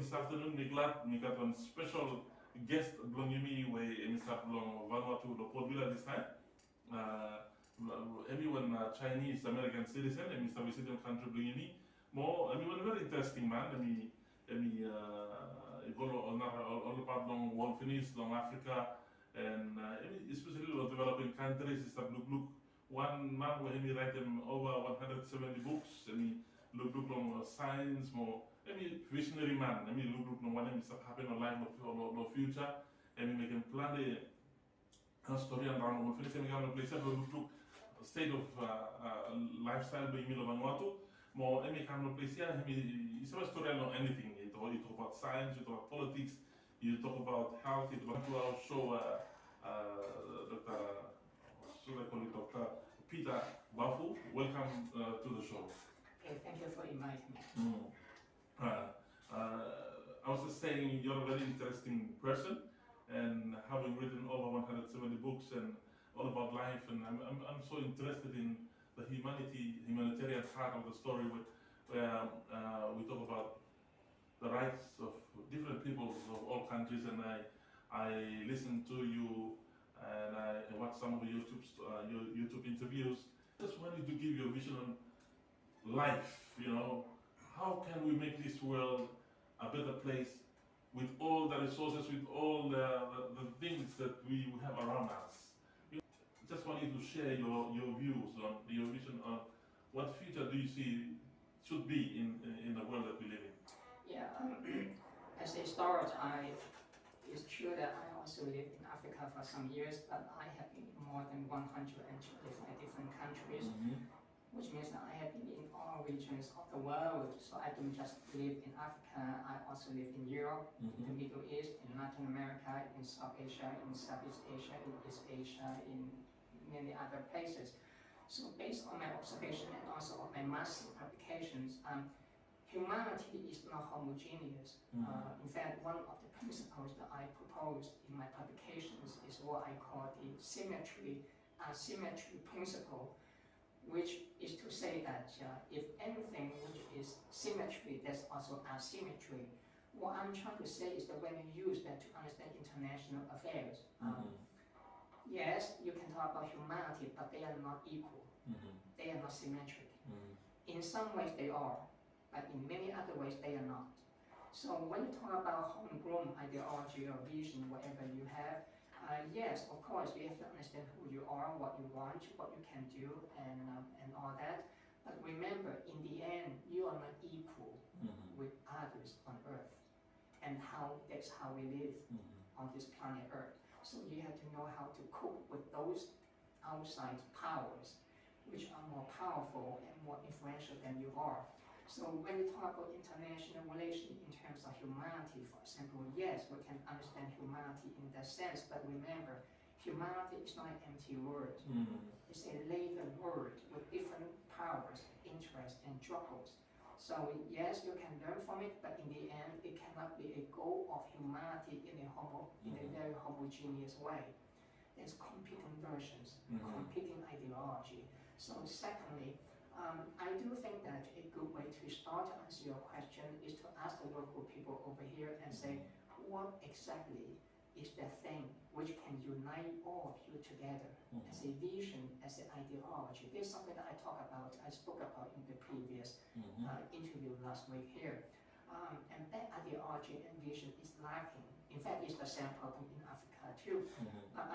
this afternoon, we got one special guest belong me where Mr. belong Vanuatu to Port Vila this time. Everyone Chinese American citizen, and Mr. Visiting country belong me. More, everyone very interesting man. All about long world finish, long Africa, and especially developing countries. Is that look. One man where he write them over 170 books. Look long science more. Visionary man. Look long what happen in life or future. Make him plan a story and around one finish. Place look state of lifestyle being in Vanuatu. More kind of place here. It's a story on anything. You talk about science. You talk about politics. You talk about health. You talk about our show. Dr. Peter Baofu, welcome to the show. Okay, thank you for inviting me. I was just saying you're a very interesting person, and having written over 170 books and all about life, and I'm so interested in the humanitarian part of the story, where we talk about the rights of different peoples of all countries, and I listened to you. And I watched some of your YouTube interviews. Just wanted to give you a vision on life. How can we make this world a better place with all the resources, with all the things that we have around us? Just wanted to share your views on your vision on what future do you see should be in the world that we live in. Yeah, as a start, it's true that I also lived in Africa for some years, but I have been in more than 125 different countries, which means that I have been in all regions of the world. So I don't just live in Africa, I also live in Europe, in the Middle East, in Latin America, in South Asia, in Southeast Asia, in East Asia, in many other places. So based on my observation and also on my massive publications, humanity is not homogeneous. In fact, one of the principles that I proposed in my publications is what I call the asymmetry principle, which is to say that if anything which is symmetry, there's also asymmetry. What I'm trying to say is that when you use that to understand international affairs, yes, you can talk about humanity, but they are not equal. They are not symmetric. In some ways they are, but in many other ways they are not. So when you talk about homegrown ideology or vision, whatever you have, yes, of course, you have to understand who you are, what you want, what you can do, and all that. But remember, in the end, you are not equal with others on Earth, and that's how we live on this planet Earth. So you have to know how to cope with those outside powers, which are more powerful and more influential than you are. So when we talk about international relations in terms of humanity, for example, yes, we can understand humanity in that sense, but remember, humanity is not an empty word. It's a laden word with different powers, interests, and struggles. So yes, you can learn from it, but in the end, it cannot be a goal of humanity in a very homogeneous way. There's competing versions, competing ideology. So secondly, I do think that a good way to start to answer your question is to ask the local people over here and say, what exactly is the thing which can unite all of you together as a vision, as an ideology? This is something that I spoke about in the previous interview last week here. And that ideology and vision is lacking. In fact, it's the same problem in Africa too.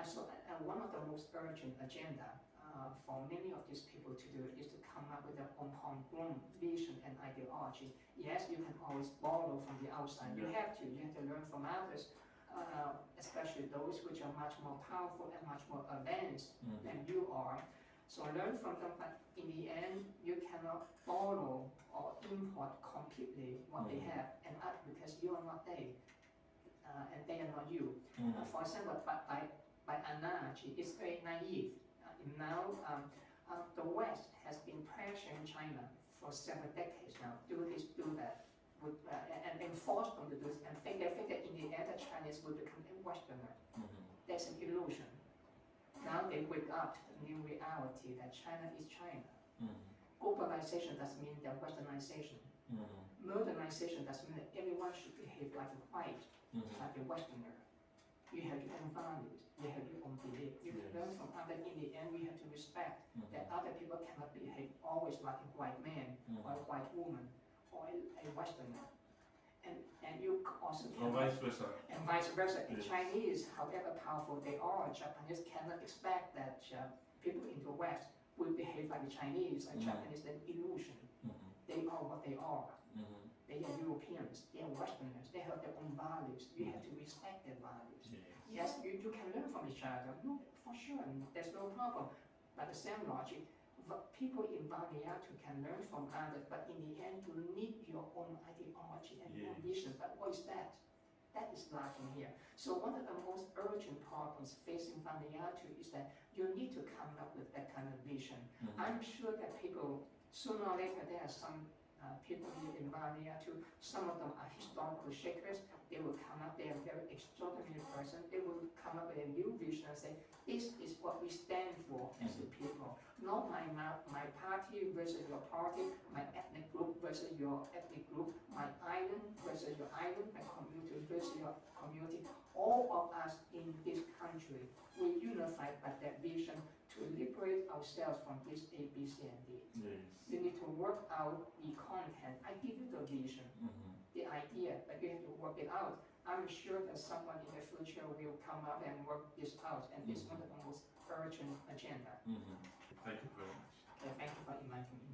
So one of the most urgent agenda for many of these people to do is to come up with their own homegrown vision and ideology. Yes, you can always borrow from the outside. You have to learn from others, especially those which are much more powerful and much more advanced than you are. So learn from them, but in the end, you cannot borrow or import completely what they have and add because you are not they, and they are not you. For example, by analogy, it's very naive. Now, the West has been pressuring China for several decades now. Do this, do that, and force them to do this, and they think that in the end, the Chinese will become a Westerner. That's an illusion. Now they wake up to the new reality that China is China. globalization doesn't mean that westernization. Modernization doesn't mean that everyone should behave like a white, like a Westerner. You have your own values, you have your own belief. You can learn from others. In the end, we have to respect that other people cannot behave always like a white man or a white woman or a Westerner. And you also Or vice versa. And vice versa. Yes. Chinese, however powerful they are, Japanese cannot expect that people in the West will behave like the Chinese. And Japanese is an illusion. They are what they are. They are Europeans, they are Westerners, they have their own values. You have to respect their values. Yes, you can learn from each other. No, for sure, there's no problem. But the same logic, people in Vanuatu can learn from others, but in the end, you need your own ideology and your own vision. But what is that? That is lacking here. So one of the most urgent problems facing Vanuatu is that you need to come up with that kind of vision. I'm sure that people, sooner or later, there are some people in Vanuatu, some of them are historical shakers. They will come up, they are very extraordinary person. They will come up with a new vision and say, this is what we stand for as a people. Not my party versus your party, my ethnic group versus your ethnic group, my island versus your island, my community versus your community. All of us in this country will unify by that vision to liberate ourselves from this A, B, C, and D. You need to work out the content. I give you the vision, the idea, but you have to work it out. I'm sure that someone in the future will come up and work this out, and this is one of the most urgent agenda. Thank you very much. Okay, thank you for inviting me.